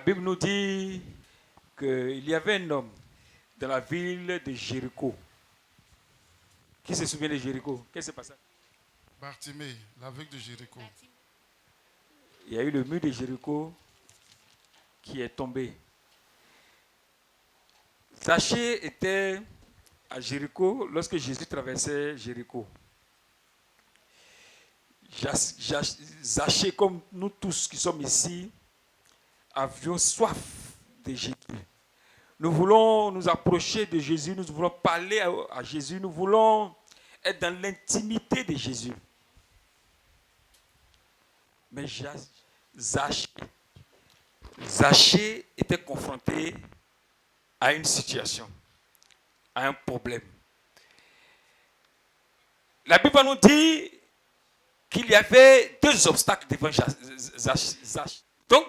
Bible nous dit qu'il y avait un homme dans la ville de Jéricho. Qui se souvient de Jéricho? Qu'est-ce qui s'est passé? Bartimée, l'aveugle de Jéricho. Il y a eu le mur de Jéricho qui est tombé. Zachée était à Jéricho lorsque Jésus traversait Jéricho. Zachée, comme nous tous qui sommes ici, avions soif de Jésus. Nous voulons nous approcher de Jésus, nous voulons parler à Jésus, nous voulons être dans l'intimité de Jésus. Mais Zachée était confronté à une situation, à un problème. La Bible nous dit qu'il y avait deux obstacles devant Zachée. Donc,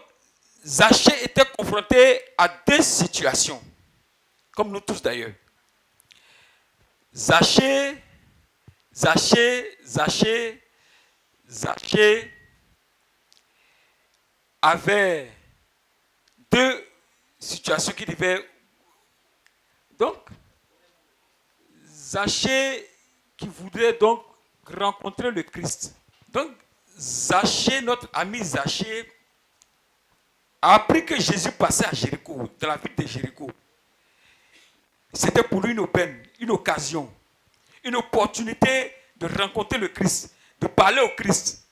Zachée était confronté à deux situations, comme nous tous d'ailleurs. Zachée avait deux situations qui devaient. Donc, Zachée qui voudrait donc rencontrer le Christ. Donc, Zachée, notre ami Zachée, a appris que Jésus passait à Jéricho, dans la ville de Jéricho. C'était pour lui une aubaine, une occasion, une opportunité de rencontrer le Christ, de parler au Christ,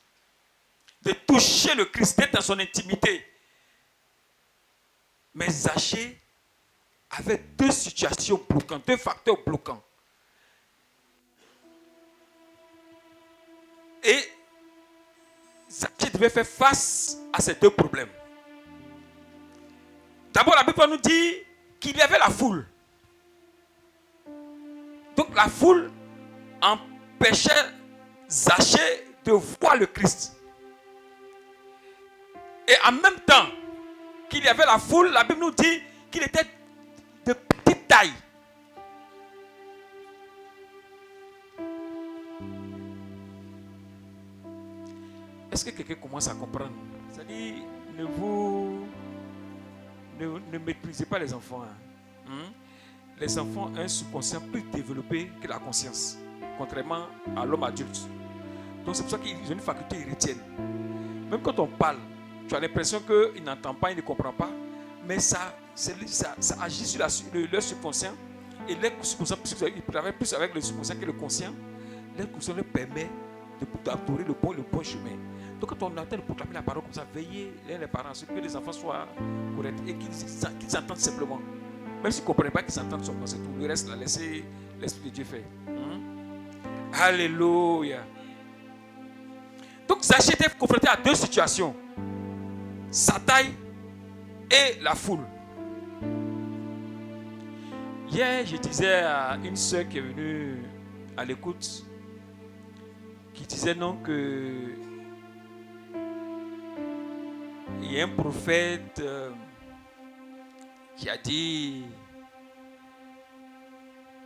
de toucher le Christ, d'être dans son intimité. Mais Zachée avait deux situations bloquantes, deux facteurs bloquants. Et Zachée devait faire face à ces deux problèmes. D'abord, la Bible nous dit qu'il y avait la foule. Donc la foule empêchait Zachée de voir le Christ. Et en même temps qu'il y avait la foule, la Bible nous dit qu'il était de petite taille. Est-ce que quelqu'un commence à comprendre? C'est-à-dire, ne méprisez pas les enfants. Les enfants ont un subconscient plus développé que la conscience, contrairement à l'homme adulte. Donc c'est pour ça qu'ils ont une faculté, ils retiennent. Même quand on parle, tu as l'impression qu'il n'entend pas, il ne comprend pas, mais ça agit sur leur subconscient. Et leur subconscient, ils travaillent plus avec le subconscient que le conscient. Leur conscient leur permet d'adorer le bon chemin. Donc quand on entend proclamer la parole comme ça, veillez les parents, que les enfants soient corrects et qu'ils entendent simplement. Même s'ils ne comprennent pas, qu'ils entendent seulement, c'est tout. Le reste, laissez l'Esprit de Dieu faire. Alléluia. Donc Zachée était confronté à deux situations. Sa taille et la foule. Hier, je disais à une soeur qui est venue à l'écoute, qui disait non que il y a un prophète qui a dit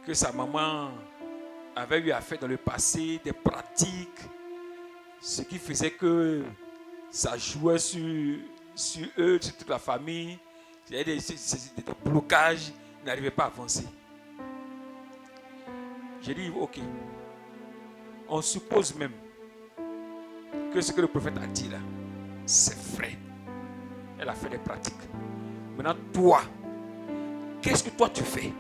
que sa maman avait eu à faire dans le passé des pratiques, ce qui faisait que ça jouait sur eux, sur toute la famille. Il y avait des blocages, ils n'arrivaient pas à avancer. J'ai dit, ok, on suppose même que ce que le prophète a dit là, c'est vrai. Elle a fait des pratiques. Maintenant, toi, qu'est-ce que toi tu fais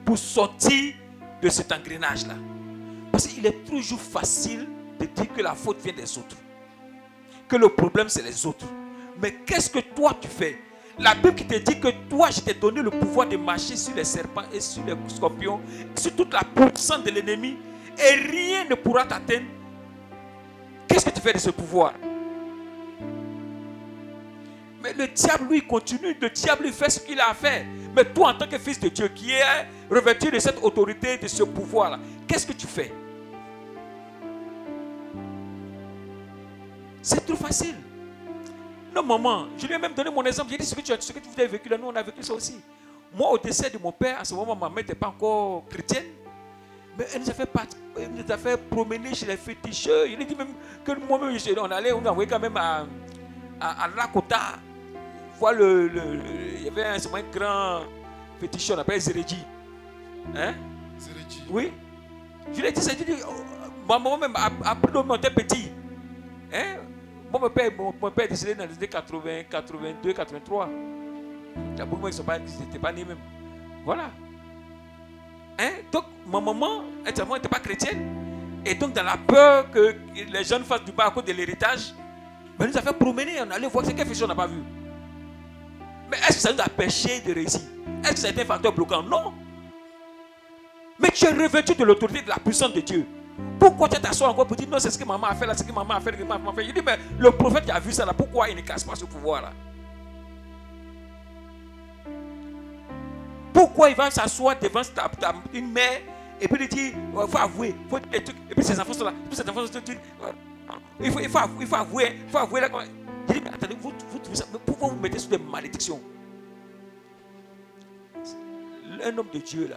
pour sortir de cet engrenage-là? Parce qu'il est toujours facile de dire que la faute vient des autres, que le problème c'est les autres. Mais qu'est-ce que toi tu fais? La Bible qui te dit que toi, je t'ai donné le pouvoir de marcher sur les serpents et sur les scorpions, sur toute la puissance de l'ennemi, et rien ne pourra t'atteindre. Qu'est-ce que tu fais de ce pouvoir? Mais le diable, lui, continue. Le diable, il fait ce qu'il a à faire. Mais toi, en tant que fils de Dieu, qui est revêtu de cette autorité, de ce pouvoir-là, qu'est-ce que tu fais? C'est trop facile. Non, maman, je lui ai même donné mon exemple. J'ai dit ce que tu as vécu là, nous, on a vécu ça aussi. Moi, au décès de mon père, à ce moment, ma mère n'était pas encore chrétienne. Mais elle nous a fait promener chez les féticheurs. Il a dit même que moi-même, on allait, on envoyait quand même à Lakota, voir il y avait un grand féticheur, on appelle Zérédi. Hein? Zérédi. Oui. Je l'ai dit, c'est dit, maman même, après nous, on était petit. Hein? Mon père est décédé dans les années 80, 82, 83. Il y a beaucoup de gens qui n'étaient pas nés même. Voilà. Hein? Donc, ma maman n'était pas chrétienne. Et donc, dans la peur que les jeunes fassent du mal à cause de l'héritage, ben, nous a fait promener, on allait voir ce qu'elle fait, on n'a pas vu. Mais est-ce que ça nous a empêché de réussir? Est-ce que ça a été un facteur bloquant? Non. Mais tu es revêtu de l'autorité, de la puissance de Dieu. Pourquoi tu t'assois encore pour dire non, c'est ce que maman a fait là, c'est ce que maman a fait, Il dit, mais le prophète qui a vu ça là, pourquoi il ne casse pas ce pouvoir là? Pourquoi il va s'asseoir devant une mère et puis il dit, il faut avouer, et puis ses enfants sont là, il faut avouer, là. Je dis, mais attendez, pourquoi vous mettez sur des malédictions? Un homme de Dieu là,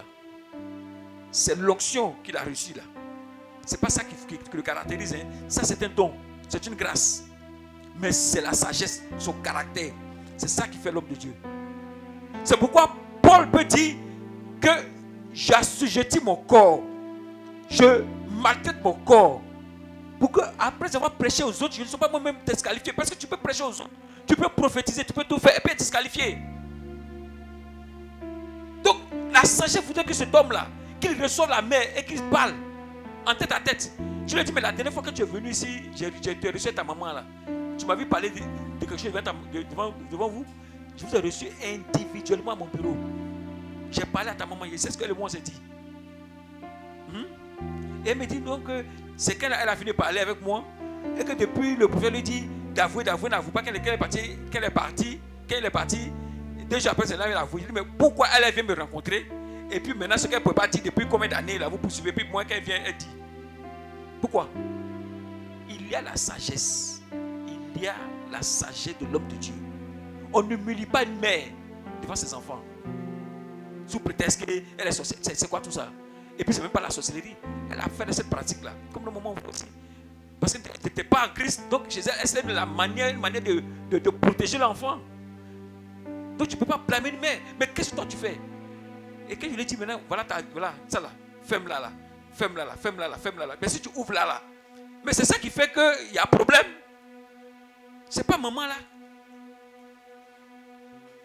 c'est l'onction qu'il a reçue là. C'est pas ça qui le caractérise. Hein. Ça c'est un don, c'est une grâce. Mais c'est la sagesse, son caractère. C'est ça qui fait l'homme de Dieu. C'est pourquoi Paul peut dire que j'assujettis mon corps, je maltraite mon corps, pour que après avoir prêché aux autres, je ne sois pas moi-même disqualifié. Parce que tu peux prêcher aux autres, tu peux prophétiser, tu peux tout faire et puis être disqualifié. Donc la sagesse voudrait que cet homme-là, qu'il reçoive la main et qu'il parle en tête à tête. Je lui ai dit, mais la dernière fois que tu es venu ici, j'ai reçu ta maman là. Tu m'as vu parler de quelque chose devant vous. Je vous ai reçu individuellement à mon bureau. J'ai parlé à ta maman, je sais ce que le monde s'est dit. Et elle me dit donc que c'est qu'elle a fini de parler avec moi. Et que depuis le prophète lui dit d'avouer, n'avoue pas qu'elle est partie. 2 jours après, c'est là qu'elle a avoué. Je dis, mais pourquoi elle vient me rencontrer? Et puis maintenant, ce qu'elle ne peut pas dire depuis combien d'années là, vous poursuivez, puis moi qu'elle vient, elle dit. Pourquoi? Il y a la sagesse. Il y a la sagesse de l'homme de Dieu. On ne n'humilie pas une mère devant ses enfants. Sous prétexte qu'elle est sorcière. C'est quoi tout ça? Et puis c'est même pas la sorcellerie. Elle a fait de cette pratique-là. Comme le moment où aussi. Parce que tu n'étais pas en Christ. Donc chez elle, c'est une manière de protéger l'enfant. Donc tu ne peux pas blâmer une mère. Mais qu'est-ce que toi tu fais? Et quand je lui ai dit maintenant, voilà ça là, ferme-la là. Mais si tu ouvres là. Mais c'est ça qui fait qu'il y a problème. C'est pas maman là.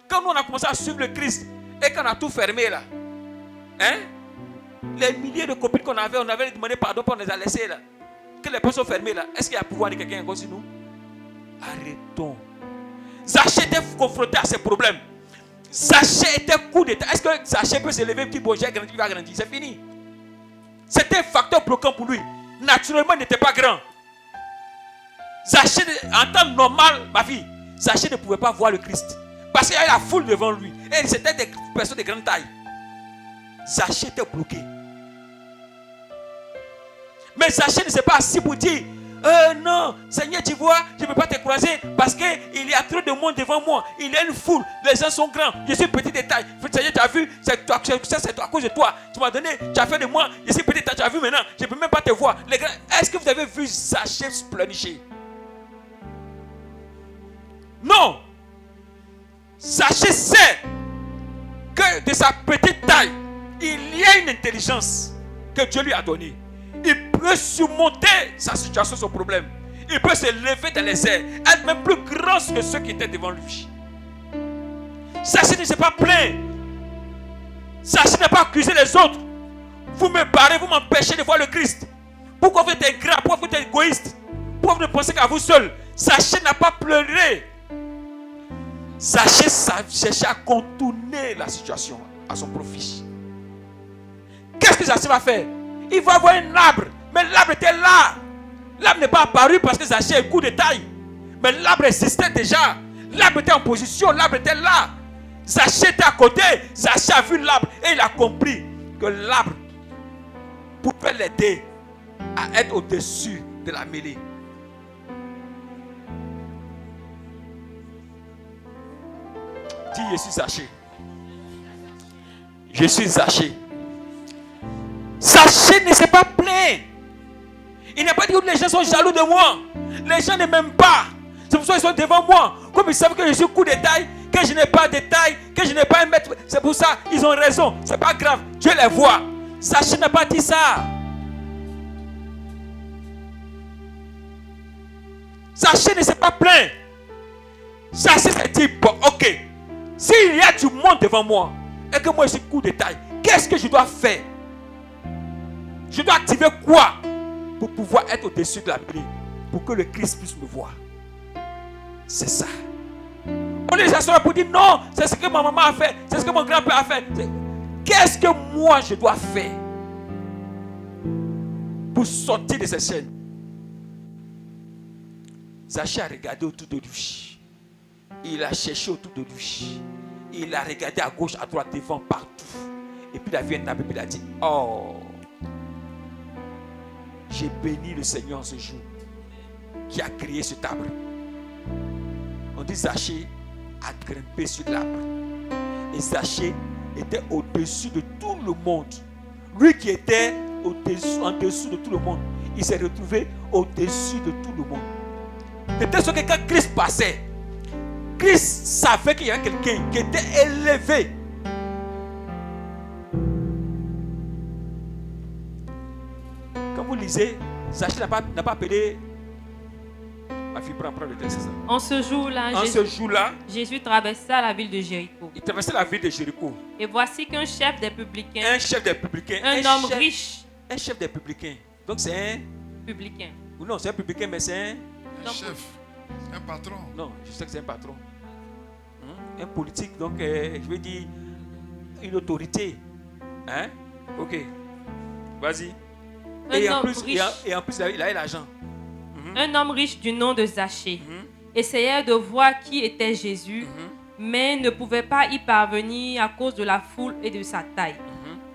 Quand nous on a commencé à suivre le Christ et qu'on a tout fermé là, hein? Les milliers de copines qu'on avait, on avait demandé pardon pour on les a laissées là. Que les portes sont fermées là. Est-ce qu'il y a pouvoir de quelqu'un encore sur nous? Arrêtons. Zachée était confronté à ces problèmes. Zachée était coup d'état. Est-ce que Zachée peut se lever et dire bon, j'ai grandi, il va grandir? C'est fini. C'était un facteur bloquant pour lui. Naturellement, il n'était pas grand. Zachée, en temps normal, ma fille, Zachée ne pouvait pas voir le Christ. Parce qu'il y avait la foule devant lui. Et c'était des personnes de grande taille. Zachée était bloqué. Mais Zachée ne s'est pas assis pour dire non, Seigneur, tu vois, je ne peux pas te croiser parce qu'il y a trop de monde devant moi. Il y a une foule, les gens sont grands. Je suis petit de taille. Seigneur, tu as vu, c'est à cause de toi. Tu m'as donné, tu as fait de moi. Je suis petit de taille, tu as vu maintenant. Je ne peux même pas te voir. Est-ce que vous avez vu Zachée se planifier? Non. Zachée sait que de sa petite taille, il y a une intelligence que Dieu lui a donnée. Il peut surmonter sa situation, son problème. Il peut se lever dans les airs, être même plus grand que ceux qui étaient devant lui. Zachée ne s'est pas plaint. Zachée n'a pas accusé les autres. Vous me barrez, vous m'empêchez de voir le Christ. Pourquoi vous êtes ingrat? Pourquoi vous êtes égoïste? Pourquoi vous ne pensez qu'à vous seul? Zachée n'a pas pleuré. Zachée cherchait à contourner la situation à son profit. Qu'est-ce que Zachée va faire? Il va voir un arbre. Mais l'arbre était là. L'arbre n'est pas apparu parce que Zachée est coup de taille. Mais l'arbre existait déjà. L'arbre était en position. L'arbre était là. Zachée était à côté. Zachée a vu l'arbre. Et il a compris que l'arbre pouvait l'aider à être au-dessus de la mêlée. Dis, je suis Zachée. Je suis Zachée. Zachée ne s'est pas plaint. Il n'a pas dit que les gens sont jaloux de moi. Les gens ne m'aiment pas. C'est pour ça qu'ils sont devant moi. Comme ils savent que je suis coup de taille, que je n'ai pas de taille, que je n'ai pas un mètre. C'est pour ça, ils ont raison. C'est pas grave. Dieu les voit. Zaché n'a pas dit ça. Zaché ne s'est pas plaint. Zaché s'est dit, bon, ok. S'il y a du monde devant moi, et que moi je suis coup de taille, qu'est-ce que je dois faire? Je dois activer quoi pour pouvoir être au-dessus de la mêlée, pour que le Christ puisse me voir? C'est ça. On les assoit pour dire non, c'est ce que ma maman a fait, c'est ce que mon grand-père a fait. Qu'est-ce que moi je dois faire pour sortir de ces chaînes? Zaché a regardé autour de lui. Il a cherché autour de lui. Il a regardé à gauche, à droite, devant, partout. Et puis il a vu un arbre et il a dit, oh, j'ai béni le Seigneur ce jour qui a créé cet arbre. On dit Zaché a grimpé sur l'arbre. Et Zaché était au-dessus de tout le monde. Lui qui était en dessous de tout le monde, il s'est retrouvé au-dessus de tout le monde. De telle sorte que quand Christ passait, Christ savait qu'il y avait quelqu'un qui était élevé. Quand vous lisez, Zaché n'a pas appelé. Ma fille prend le texte, c'est ça. En ce jour-là, Jésus traversa la ville de Jéricho. Il traversait la ville de Jéricho. Et voici qu'un chef des publicains, un homme riche, un chef des publicains. Donc c'est un publicain. Non, c'est un publicain, mais c'est un chef, un patron. Non, je sais que c'est un patron. Un politique, donc je veux dire une autorité. Hein? Ok. Vas-y. Et en plus, il a l'argent. Un homme riche du nom de Zaché essayait de voir qui était Jésus, mais ne pouvait pas y parvenir à cause de la foule et de sa taille,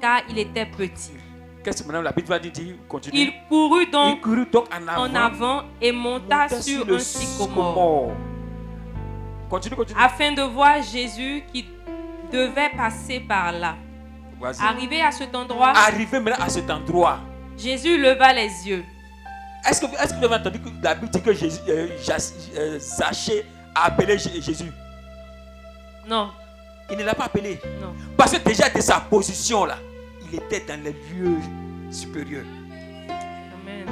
car il était petit. Qu'est-ce que madame la Bible va dire? Continue. Il courut donc en avant et monta sur un sycomore. Continue. Afin de voir Jésus qui devait passer par là. Arrivé maintenant à cet endroit, Jésus leva les yeux. Est-ce que vous avez entendu que la Bible dit que Zaché a appelé Jésus? Non. Il ne l'a pas appelé. Non. Parce que déjà de sa position là, il était dans les lieux supérieurs. Amen.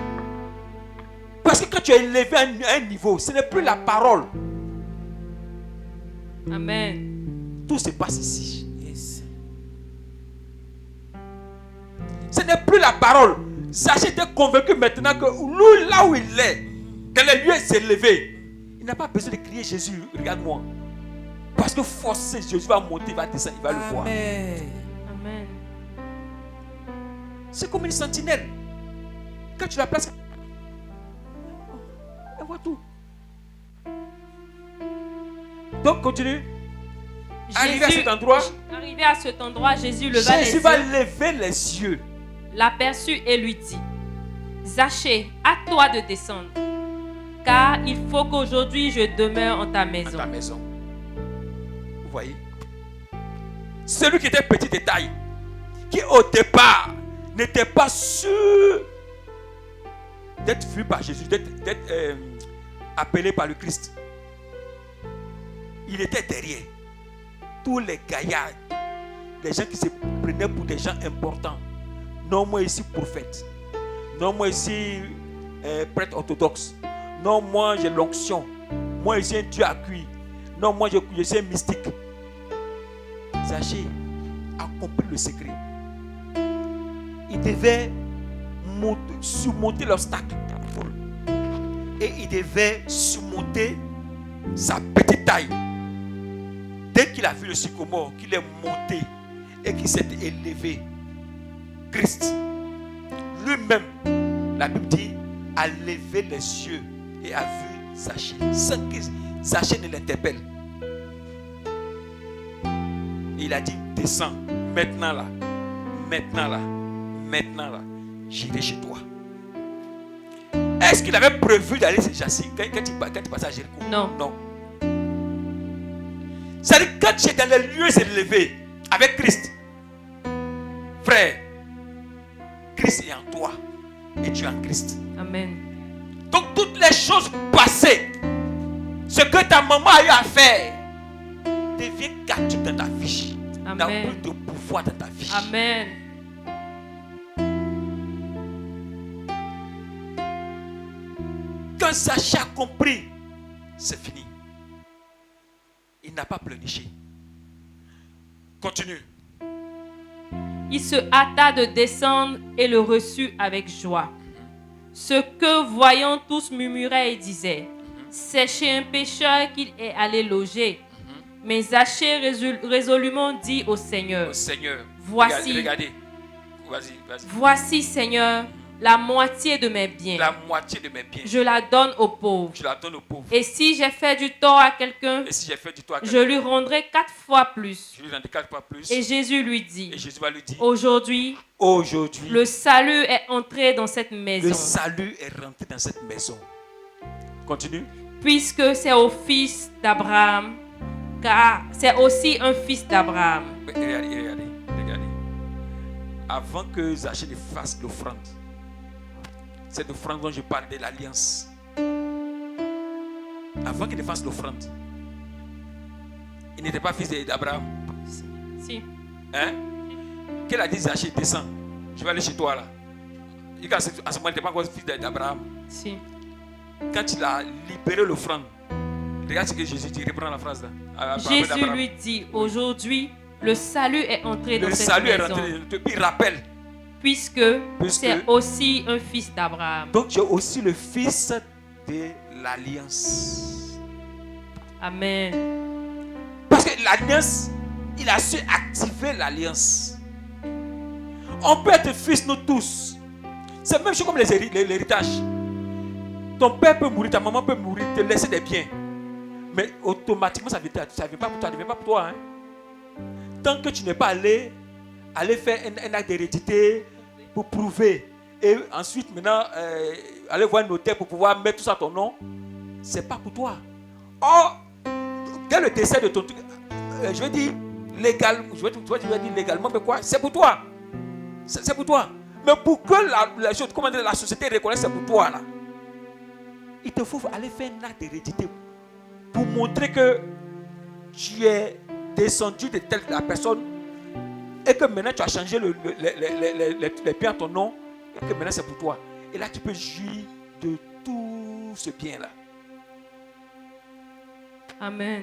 Parce que quand tu es élevé à un niveau, ce n'est plus la parole. Amen. Tout se passe ici. Yes. Ce n'est plus la parole. Zaché était convaincu maintenant que lui, là où il est, dans les lieux élevés, il n'a pas besoin de crier Jésus, regarde-moi. Parce que forcé, Jésus va monter, il va descendre, il va le voir. Amen. C'est comme une sentinelle. Quand tu la places, elle voit tout. Donc continue. Arrivé à cet endroit, Jésus leva les yeux. Jésus va lever les yeux. L'aperçut et lui dit: Zaché, à toi de descendre, car il faut qu'aujourd'hui je demeure en ta maison. En ta maison. Vous voyez? Celui qui était petit de taille, qui au départ n'était pas sûr d'être vu par Jésus, d'être appelé par le Christ. Il était derrière. Tous les gaillards, les gens qui se prenaient pour des gens importants. Non, moi ici prophète. Non, moi ici prêtre orthodoxe. Non, moi j'ai l'onction. Moi ici un Dieu à cuire. Non, moi je suis un mystique. Zaché a compris le secret. Il devait surmonter l'obstacle. Et il devait surmonter sa petite taille. Dès qu'il a vu le sycomore, qu'il est monté et qu'il s'est élevé, Christ lui-même, la Bible dit, a levé les yeux et a vu Zaché, sans que Zaché ne l'interpelle. Il a dit: descends, maintenant là, j'irai chez toi. Est-ce qu'il avait prévu d'aller chez Zaché quand il passait à Jéricho? Non. C'est-à-dire, quand tu es dans les lieux élevés avec Christ, frère, Christ est en toi et tu es en Christ. Amen. Donc toutes les choses passées Ce que ta maman a eu à faire devient caduc dans ta vie. N'a Amen. plus de pouvoir dans ta vie. Amen. Quand Zaché a compris, c'est fini. Il n'a pas pleurniché. Continue. Il se hâta de descendre et le reçut avec joie. Ce que voyant tous murmuraient et disaient, c'est chez un pécheur qu'il est allé loger. Mais Zaché résolument dit au Seigneur, Au Seigneur. Voici. Regardez. Vas-y, vas-y. voici Seigneur, la moitié de mes biens. La moitié de mes biens, Je la donne aux pauvres. je la donne aux pauvres. Et si j'ai fait du tort à quelqu'un, Et si j'ai fait du tort à je quelqu'un, lui rendrai 4 fois plus. je lui rendrai 4 fois plus. Et Jésus lui dit, Et Jésus va lui dire, aujourd'hui, aujourd'hui, le salut est entré dans cette le maison, salut est rentré dans cette maison. Continue. puisque c'est au fils d'Abraham, car c'est aussi un fils d'Abraham. Regardez. Avant que Zaché ne fasse l'offrande, cette offrande dont je parle de l'alliance, avant qu'il ne fasse l'offrande, il n'était pas fils d'Abraham. Si. Hein? Qu'elle a dit, Zaché, descends, je vais aller chez toi là. À ce moment, il n'était pas encore fils d'Abraham. Si. Quand il a libéré l'offrande, regarde ce que Jésus dit, reprends la phrase là. Jésus lui dit, aujourd'hui, le salut est entré dans Le cette salut est maison, rentré. Il rappelle. puisque Puisque- c'est aussi un fils d'Abraham. Donc tu es aussi le fils de l'alliance. Amen. Parce que l'alliance, il a su activer l'alliance. On peut être fils, nous tous. C'est la même chose comme l'héritage. Ton père peut mourir, ta maman peut mourir, te laisser des biens. Mais automatiquement, ça ne vient pas pour toi. Ça ne vient pas pour toi. Hein. Tant que tu n'es pas allé faire un acte d'hérédité pour prouver. Et ensuite, maintenant, aller voir un notaire pour pouvoir mettre tout ça à ton nom. Ce n'est pas pour toi. Or, dès le décès de ton truc, je veux dire légalement, légalement, mais quoi? C'est pour toi. C'est pour toi. Mais pour que la société reconnaisse c'est pour toi là, il te faut aller faire un acte d'hérédité pour montrer que tu es descendu de telle la personne et que maintenant tu as changé les biens à ton nom et que maintenant c'est pour toi. Et là tu peux jouir de tout ce bien là. Amen.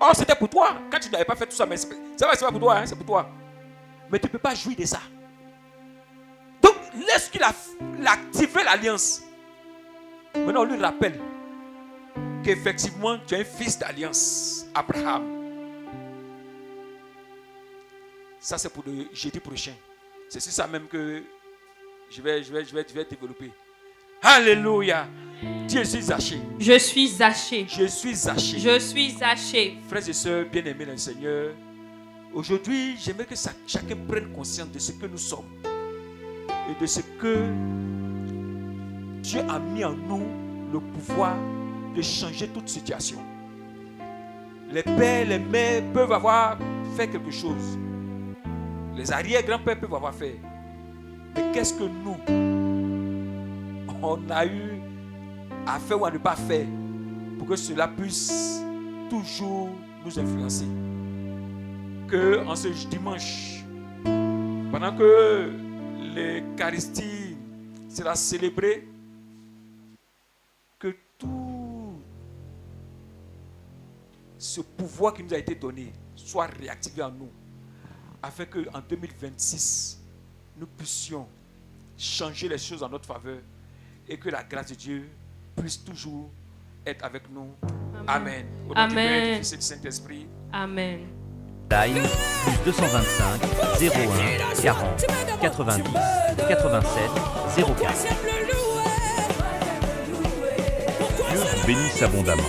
Oh, c'était pour toi. Quand tu n'avais pas fait tout ça, mais c'est pas pour toi, hein, c'est pour toi. Mais tu ne peux pas jouir de ça. Donc, laisse qu'il a activé l'alliance. Maintenant, on lui rappelle qu'effectivement, tu es un fils d'alliance, Abraham. Ça, c'est pour le jeudi prochain. C'est sur ça même que je vais développer. Alléluia. Dieu, je suis Zaché. Je suis Zaché. Je suis Zaché. Je suis Zaché. Frères et sœurs bien-aimés dans le Seigneur, aujourd'hui, j'aimerais que chacun prenne conscience de ce que nous sommes et de ce que Dieu a mis en nous le pouvoir de changer toute situation. Les pères, les mères peuvent avoir fait quelque chose. Les arrière-grands-pères peuvent avoir fait. Mais qu'est-ce que nous, on a eu à faire ou à ne pas faire pour que cela puisse toujours nous influencer? Que en ce dimanche, pendant que l'Eucharistie sera célébrée, que tout ce pouvoir qui nous a été donné soit réactivé en nous, afin qu'en 2026, nous puissions changer les choses en notre faveur et que la grâce de Dieu puisse toujours être avec nous. Amen. Au nom du Père, du Fils et du Saint-Esprit. Amen. Line plus 225 01 40 90 87 04. Dieu vous bénisse abondamment.